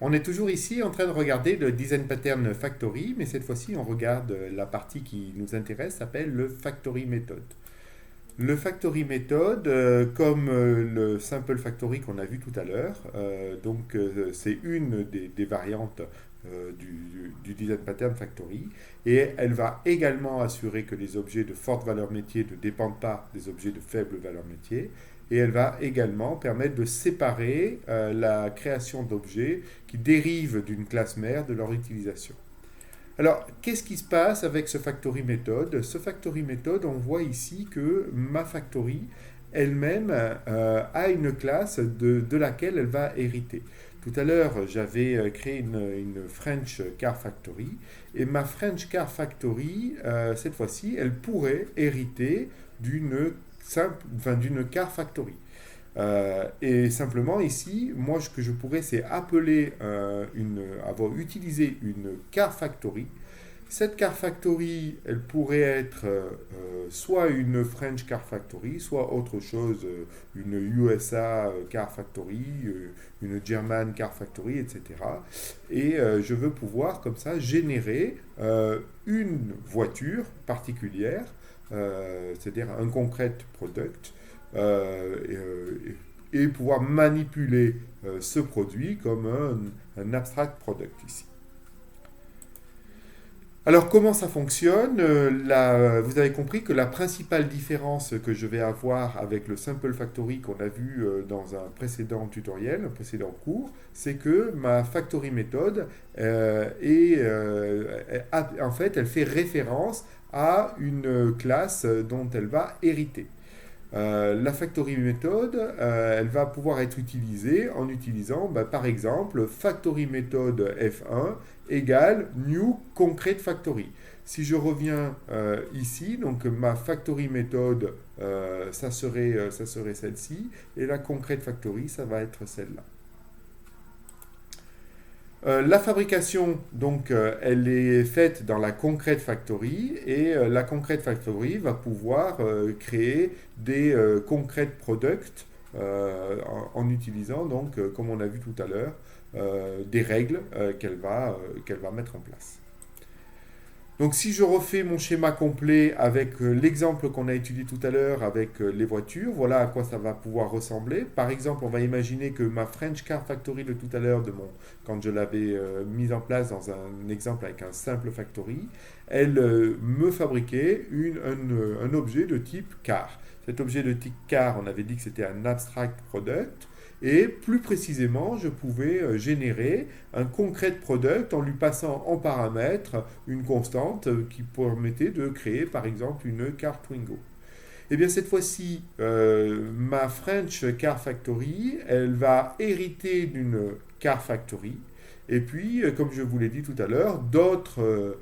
On est toujours ici en train de regarder le Design Pattern Factory, mais cette fois-ci on regarde la partie qui nous intéresse, s'appelle le Factory Method. Le Factory Method, comme le Simple Factory qu'on a vu tout à l'heure, c'est une des variantes du Design Pattern Factory, et elle va également assurer que les objets de forte valeur métier ne dépendent pas des objets de faible valeur métier, et elle va également permettre de séparer la création d'objets qui dérivent d'une classe mère de leur utilisation. Alors, qu'est-ce qui se passe avec ce factory method? Ce factory method, on voit ici que ma factory elle-même a une classe de laquelle elle va hériter. Tout à l'heure, j'avais créé une French Car Factory, et ma French Car Factory, cette fois-ci, elle pourrait hériter d'une Car Factory. Et simplement ici, moi ce que je pourrais c'est appeler avoir utilisé une car factory. Cette car factory, elle pourrait être soit une French car factory, soit autre chose, une USA car factory, une German car factory, etc. Et je veux pouvoir comme ça générer une voiture particulière, c'est-à-dire un concrete product, et pouvoir manipuler ce produit comme un abstract product ici. Alors comment ça fonctionne? Vous avez compris que la principale différence que je vais avoir avec le Simple Factory qu'on a vu dans un précédent tutoriel, un précédent cours, c'est que ma Factory méthode en fait, elle fait référence à une classe dont elle va hériter. La factory method, elle va pouvoir être utilisée en utilisant, par exemple, factory method F1 égale new concrete factory. Si je reviens ici, donc ma factory method, ça serait celle-ci, et la concrete factory, ça va être celle-là. La fabrication, donc, elle est faite dans la Concrete Factory, et la Concrete Factory va pouvoir créer des concrete products en utilisant, donc, comme on a vu tout à l'heure, des règles qu'elle va mettre en place. Donc si je refais mon schéma complet avec l'exemple qu'on a étudié tout à l'heure avec les voitures, voilà à quoi ça va pouvoir ressembler. Par exemple, on va imaginer que ma French Car Factory de tout à l'heure, quand je l'avais mise en place dans un exemple avec un simple factory, elle me fabriquait un objet de type car. Cet objet de type car, on avait dit que c'était un abstract product. Et plus précisément, je pouvais générer un concrete product en lui passant en paramètre une constante qui permettait de créer par exemple une car Twingo. Et bien cette fois-ci, ma French Car Factory, elle va hériter d'une Car Factory. Et puis, comme je vous l'ai dit tout à l'heure, d'autres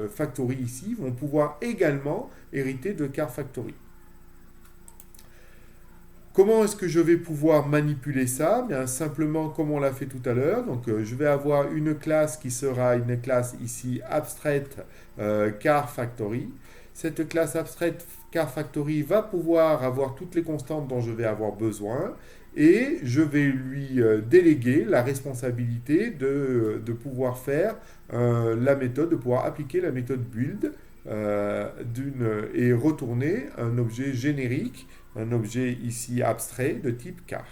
factories ici vont pouvoir également hériter de Car Factory. Comment est-ce que je vais pouvoir manipuler ça? Bien simplement comme on l'a fait tout à l'heure. Donc je vais avoir une classe qui sera une classe ici abstraite car factory. Cette classe abstraite car factory va pouvoir avoir toutes les constantes dont je vais avoir besoin, et je vais lui déléguer la responsabilité de pouvoir faire la méthode, de pouvoir appliquer la méthode build et retourner un objet générique, un objet ici abstrait de type car.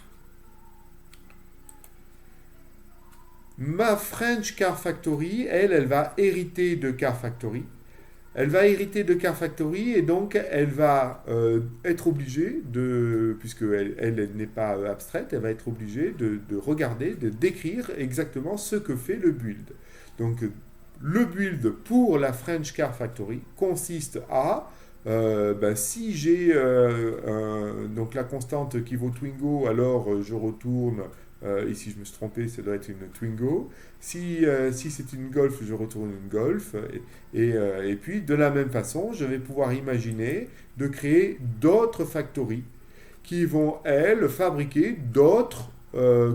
Ma French Car Factory, elle va hériter de Car Factory. Elle va hériter de Car Factory, et donc elle va être obligée puisqu'elle n'est pas abstraite, elle va être obligée de regarder, de décrire exactement ce que fait le build. Donc le build pour la French Car Factory consiste à si j'ai donc la constante qui vaut Twingo, alors je retourne, ici je me suis trompé, ça doit être une Twingo. Si c'est une Golf, je retourne une Golf. Et puis de la même façon, je vais pouvoir imaginer de créer d'autres factories qui vont, elles, fabriquer d'autres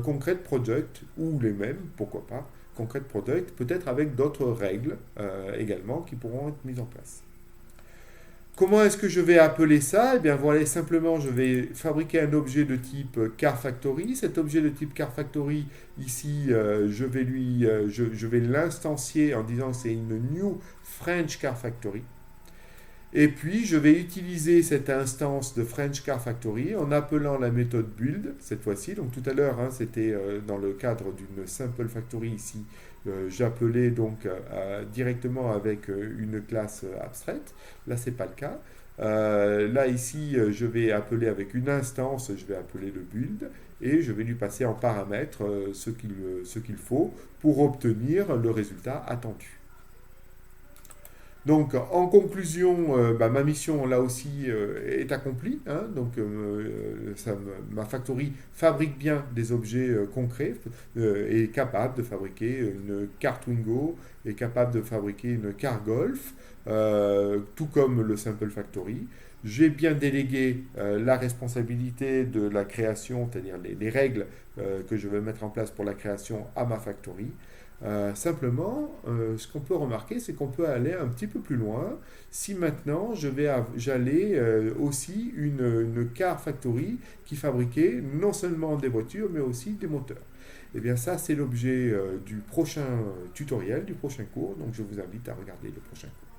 concrete projects, ou les mêmes, pourquoi pas, concrete projects, peut-être avec d'autres règles également qui pourront être mises en place. Comment est-ce que je vais appeler ça? Eh bien voilà, simplement je vais fabriquer un objet de type car factory. Cet objet de type car factory, ici, je vais l'instancier en disant c'est une new French car factory. Et puis, je vais utiliser cette instance de French Car Factory en appelant la méthode build, cette fois-ci. Donc, tout à l'heure, hein, c'était dans le cadre d'une simple factory ici. J'appelais donc directement avec une classe abstraite. Là, ce n'est pas le cas. Là, ici, je vais appeler avec une instance, je vais appeler le build et je vais lui passer en paramètre ce qu'il faut pour obtenir le résultat attendu. Donc, en conclusion, ma mission là aussi est accomplie. Hein. Donc, ma factory fabrique bien des objets concrets, est capable de fabriquer une carte Twingo, est capable de fabriquer une carte Golf, tout comme le Simple Factory. J'ai bien délégué la responsabilité de la création, c'est-à-dire les règles que je vais mettre en place pour la création à ma factory. Simplement, ce qu'on peut remarquer, c'est qu'on peut aller un petit peu plus loin si maintenant j'allais aussi une car factory qui fabriquait non seulement des voitures, mais aussi des moteurs. Et bien ça, c'est l'objet du prochain tutoriel, du prochain cours, donc je vous invite à regarder le prochain cours.